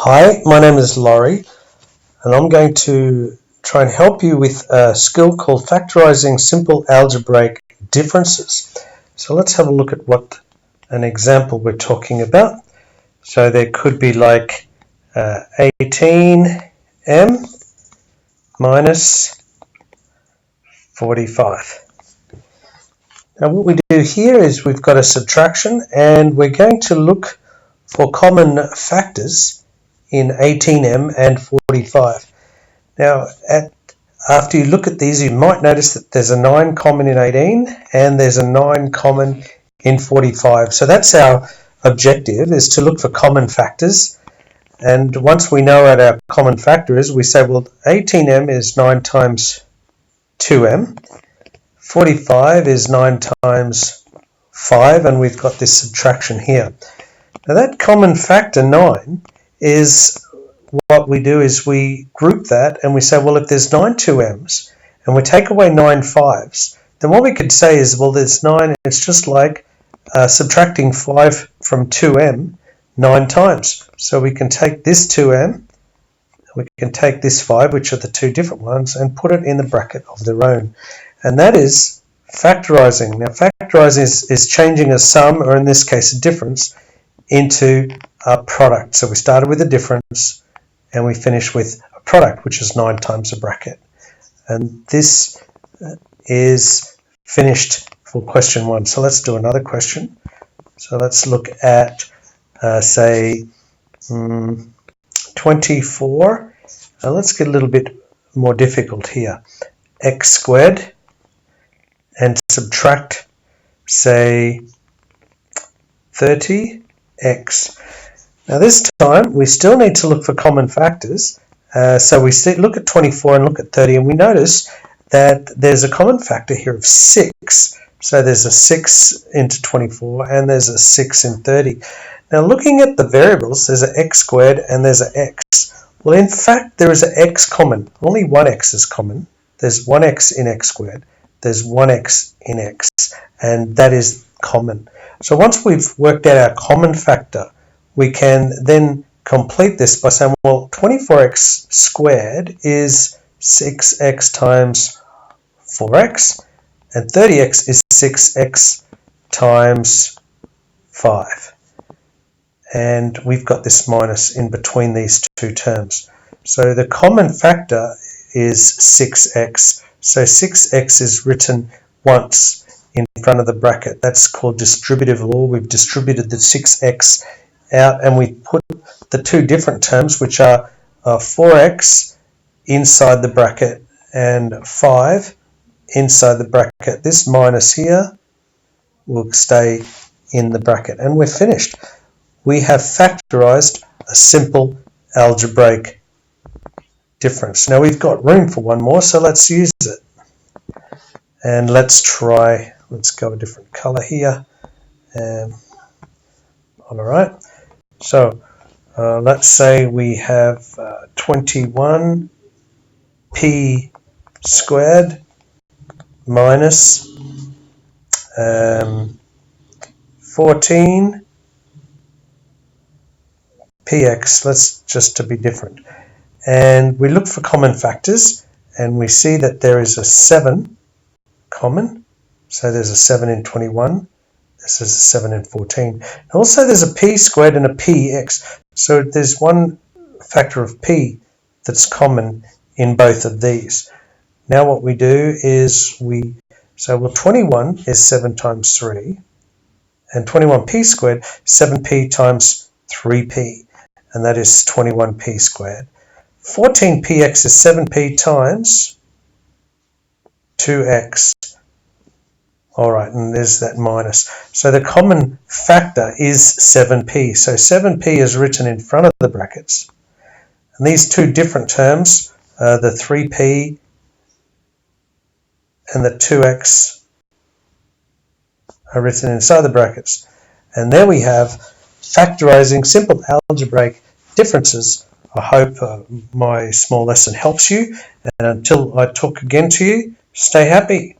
Hi, my name is Laurie, and I'm going to try and help you with a skill called factorizing simple algebraic differences. So let's have a look at what an example we're talking about. So there could be like 18m minus 45. Now what we do here is we've got a subtraction, and we're going to look for common factors in 18m and 45. Now, after you look at these, you might notice that there's a 9 common in 18 and there's a 9 common in 45. So that's our objective, is to look for common factors. And once we know what our common factor is, we say, well, 18m is 9 times 2m, 45 is 9 times 5, and we've got this subtraction here. Now that common factor 9 is what we do is we group that and we say, well, if there's 9 2m's and we take away 9 5's, then what we could say is, well, there's 9, it's just like subtracting 5 from 2m 9 times. So we can take this 2m, we can take this 5, which are the two different ones, and put it in the bracket of their own. And that is factorizing. Now factorizing is changing a sum, or in this case a difference, into a product. So we started with a difference and we finish with a product, which is 9 times a bracket. And this is finished for question 1. So let's do another question. So let's look at say 24. Let's get a little bit more difficult here. X squared, and subtract say 30x. Now this time we still need to look for common factors. So we look at 24 and look at 30, and we notice that there's a common factor here of 6. So there's a 6 into 24 and there's a 6 in 30. Now looking at the variables, there's an x squared and there's an x. Well, in fact, there is an x common. Only one x is common. There's one x in x squared. There's one x in x, and that is common. So once we've worked out our common factor, we can then complete this by saying, well, 24x squared is 6x times 4x, and 30x is 6x times 5. And we've got this minus in between these two terms. So the common factor is 6x. So 6x is written once in front of the bracket. That's called distributive law. We've distributed the 6x out, and we put the two different terms, which are 4x inside the bracket and 5 inside the bracket. This minus here will stay in the bracket, and we're finished. We have factorized a simple algebraic difference. Now we've got room for one more, so let's use it. And let's go a different color here. All right. So let's say we have 21p squared minus 14px. Let's just to be different. And we look for common factors, and we see that there is a 7 common. So there's a 7 in 21. This is a 7 in 14. Also there's a p squared and a px. So there's one factor of p that's common in both of these. Now what we do is well, 21 is 7 times 3. And 21p squared, 7p times 3p. And that is 21p squared. 14px is 7p times 2x. All right, and there's that minus. So the common factor is 7p. So 7p is written in front of the brackets. And these two different terms, the 3p and the 2x, are written inside the brackets. And there we have factorizing simple algebraic differences. I hope my small lesson helps you. And until I talk again to you, stay happy.